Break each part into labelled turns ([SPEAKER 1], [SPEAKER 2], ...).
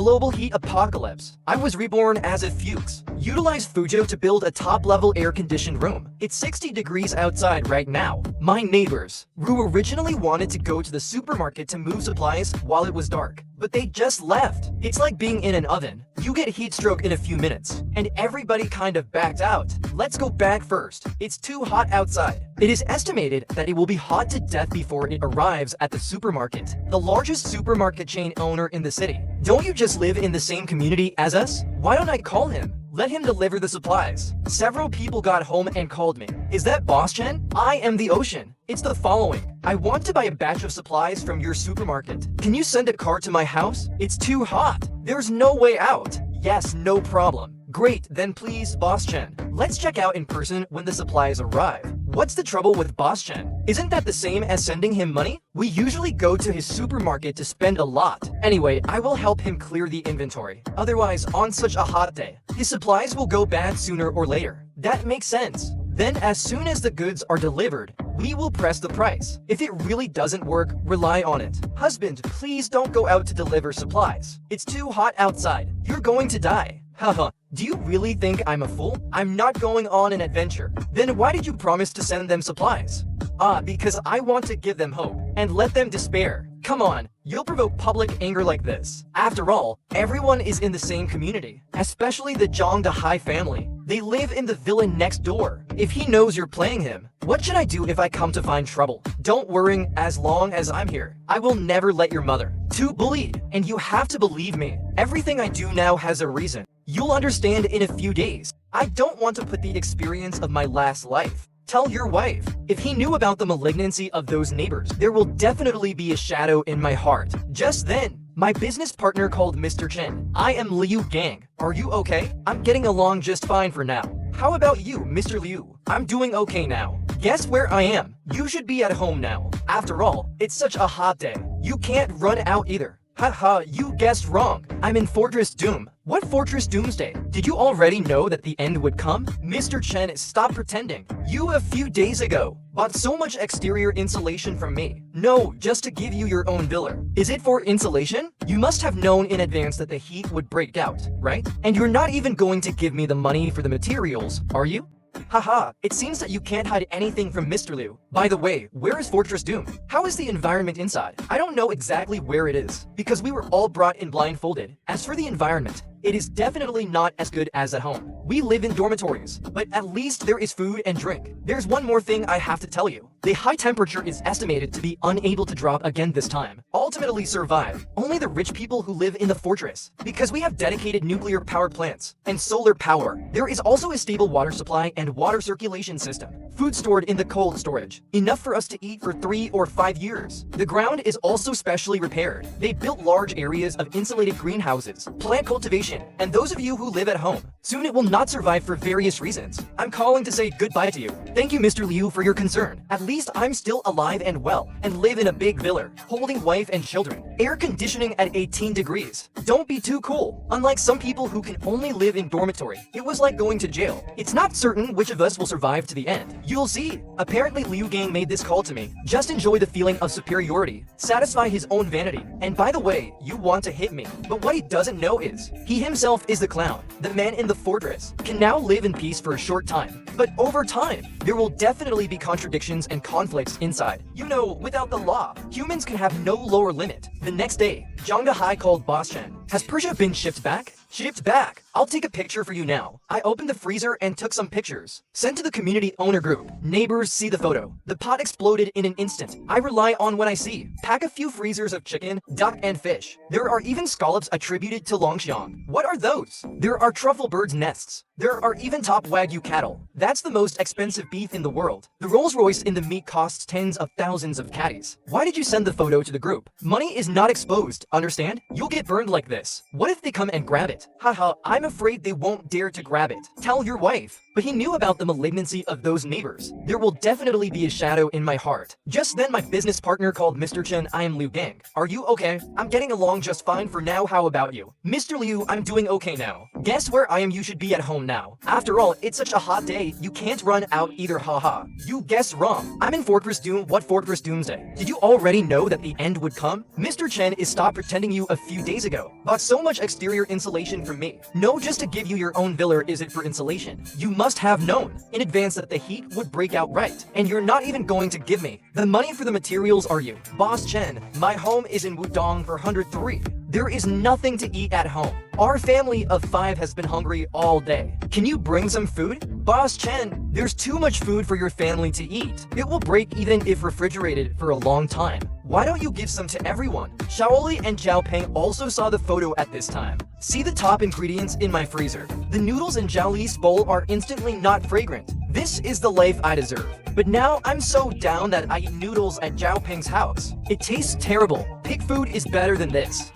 [SPEAKER 1] Global heat apocalypse. I was reborn as a Fuchs. Utilize Fujo to build a top-level air-conditioned room. It's 60 degrees outside right now. My neighbors, who originally wanted to go to the supermarket to move supplies while it was dark, but they just left. It's like being in an oven. You get heat stroke in a few minutes, and everybody kind of backed out. Let's go back first. It's too hot outside. It is estimated that it will be hot to death before it arrives at the supermarket, the largest supermarket chain owner in the city. Don't you just live in the same community as us? Why don't I call him? Let him deliver the supplies. Several people got home and called me. Is that Boss Chen? I am the ocean. It's the following. I want to buy a batch of supplies from your supermarket. Can you send a car to my house? It's too hot. There's no way out. Yes, no problem. Great, then please, Boss Chen. Let's check out in person when the supplies arrive. What's the trouble with Boss Chen? Isn't that the same as sending him money? We usually go to his supermarket to spend a lot. Anyway, I will help him clear the inventory. Otherwise, on such a hot day, his supplies will go bad sooner or later. That makes sense. Then as soon as the goods are delivered, we will press the price. If it really doesn't work, rely on it. Husband, please don't go out to deliver supplies. It's too hot outside. You're going to die. Haha. Do you really think I'm a fool? I'm not going on an adventure. Then why did you promise to send them supplies? Because I want to give them hope and let them despair. Come on, you'll provoke public anger like this. After all, everyone is in the same community, especially the Zhang Dahai family. They live in the villa next door. If he knows you're playing him, what should I do if I come to find trouble? Don't worry, as long as I'm here, I will never let your mother too bullied, and you have to believe me. Everything I do now has a reason. You'll understand in a few days. I don't want to put the experience of my last life. Tell your wife. If he knew about the malignancy of those neighbors, there will definitely be a shadow in my heart. Just then, my business partner called Mr. Chen. I am Liu Gang. Are you okay? I'm getting along just fine for now. How about you, Mr. Liu? I'm doing okay now. Guess where I am? You should be at home now. After all, it's such a hot day. You can't run out either. Haha, you guessed wrong. I'm in Fortress Doom. What Fortress Doomsday? Did you already know that the end would come? Mr. Chen, stop pretending. You a few days ago bought so much exterior insulation from me. No, just to give you your own villa. Is it for insulation? You must have known in advance that the heat would break out, right? And you're not even going to give me the money for the materials, are you? Haha, it seems that you can't hide anything from Mr. Liu. By the way, where is Fortress Doom? How is the environment inside? I don't know exactly where it is, because we were all brought in blindfolded. As for the environment, it is definitely not as good as at home. We live in dormitories, but at least there is food and drink. There's one more thing I have to tell you. The high temperature is estimated to be unable to drop again this time. Ultimately survive only the rich people who live in the fortress, because we have dedicated nuclear power plants and solar power. There is also a stable water supply and water circulation system. Food stored in the cold storage, enough for us to eat for 3 or 5 years. The ground is also specially repaired. They built large areas of insulated greenhouses, plant cultivation, and those of you who live at home, soon it will not survive for various reasons. I'm calling to say goodbye to you. Thank you, Mr. Liu, for your concern. At least I'm still alive and well, and live in a big villa, holding wife and children. Air conditioning at 18 degrees. Don't be too cool. Unlike some people who can only live in dormitory, it was like going to jail. It's not certain which of us will survive to the end. You'll see. Apparently Liu Gang made this call to me. Just enjoy the feeling of superiority, satisfy his own vanity. And by the way, you want to hit me, but what he doesn't know is, he himself is the clown. The man in the fortress can now live in peace for a short time. But over time, there will definitely be contradictions and conflicts inside. You know, without the law, humans can have no lower limit. The next day, Zhang Dahai called Boss Chen. Has Persia been shipped back? Shipped back. I'll take a picture for you now. I opened the freezer and took some pictures. Sent to the community owner group. Neighbors see the photo. The pot exploded in an instant. I rely on what I see. Pack a few freezers of chicken, duck, and fish. There are even scallops attributed to Longxiang. What are those? There are truffle birds' nests. There are even top Wagyu cattle. That's the most expensive beef in the world. The Rolls Royce in the meat costs tens of thousands of catties. Why did you send the photo to the group? Money is not exposed, understand? You'll get burned like this. What if they come and grab it? it. Haha, I'm afraid they won't dare to grab it. Tell your wife. But he knew about the malignancy of those neighbors. There will definitely be a shadow in my heart. Just then my business partner called Mr. Chen. I am Liu Gang. Are you okay? I'm getting along just fine for now. How about you? Mr. Liu, I'm doing okay now. Guess where I am? You should be at home now. After all, it's such a hot day. You can't run out either. Haha. You guessed wrong. I'm in Fortress Doom. What Fortress Doomsday? Did you already know that the end would come? Mr. Chen is stopped pretending you a few days ago. Bought so much exterior insulation from me. No, just to give you your own villa. Is it for insulation? You must have known in advance that the heat would break out, right? And you're not even going to give me the money for the materials, are you? Boss Chen, my home is in Wudong for 103. There is nothing to eat at home. Our family of 5 has been hungry all day. Can you bring some food? Boss Chen, there's too much food for your family to eat. It will break even if refrigerated for a long time. Why don't you give some to everyone? Shaoli and Zhao Peng also saw the photo at this time. See the top ingredients in my freezer. The noodles in Zhao Li's bowl are instantly not fragrant. This is the life I deserve. But now I'm so down that I eat noodles at Zhao Peng's house. It tastes terrible. Pig food is better than this.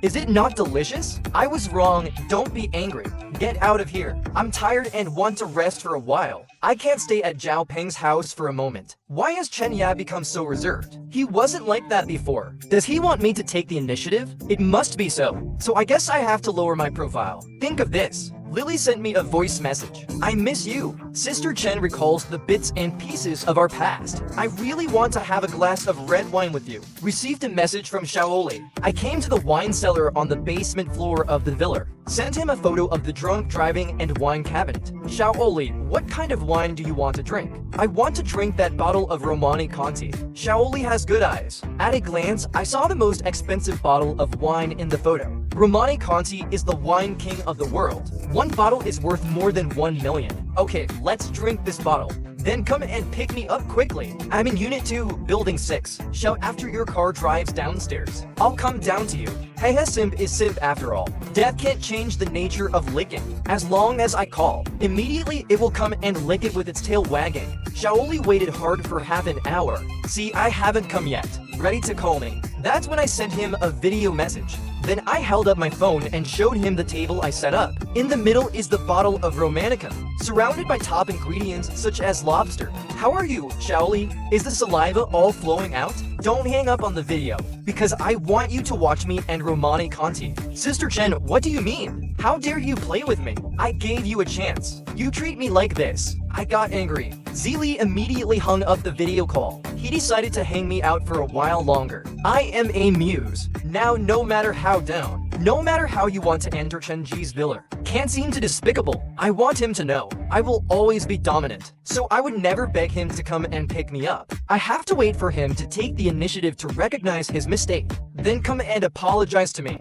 [SPEAKER 1] Is it not delicious? I was wrong. Don't be angry. Get out of here. I'm tired and want to rest for a while. I can't stay at Zhao Peng's house for a moment. Why has Chen Ya become so reserved? He wasn't like that before. Does he want me to take the initiative? It must be so. So I guess I have to lower my profile. Think of this. Lily sent me a voice message. I miss you. Sister Chen recalls the bits and pieces of our past. I really want to have a glass of red wine with you. Received a message from Shaoli. I came to the wine cellar on the basement floor of the villa. Sent him a photo of the drunk driving and wine cabinet. Shaoli, what kind of wine do you want to drink? I want to drink that bottle of Romani Conti. Shaoli has good eyes. At a glance, I saw the most expensive bottle of wine in the photo. Romani Conti is the wine king of the world. One bottle is worth more than 1 million. Okay, let's drink this bottle. Then come and pick me up quickly. I'm in Unit 2, Building 6. Shout after your car drives downstairs. I'll come down to you. Hey, simp is simp after all. Death can't change the nature of licking. As long as I call, immediately it will come and lick it with its tail wagging. Shaoli waited hard for half an hour. See, I haven't come yet. Ready to call me. That's when I sent him a video message. Then I held up my phone and showed him the table I set up. In the middle is the bottle of Romanica, surrounded by top ingredients such as lobster. How are you, Shaoli? Is the saliva all flowing out? Don't hang up on the video, because I want you to watch me and Romani Conti. Sister Chen, what do you mean? How dare you play with me? I gave you a chance. You treat me like this. I got angry. Zili immediately hung up the video call. He decided to hang me out for a while longer. I am a muse. Now no matter how down, no matter how you want to enter Chen Ji's villa, can't seem to despicable. I want him to know I will always be dominant. So I would never beg him to come and pick me up. I have to wait for him to take the initiative to recognize his mistake, then come and apologize to me.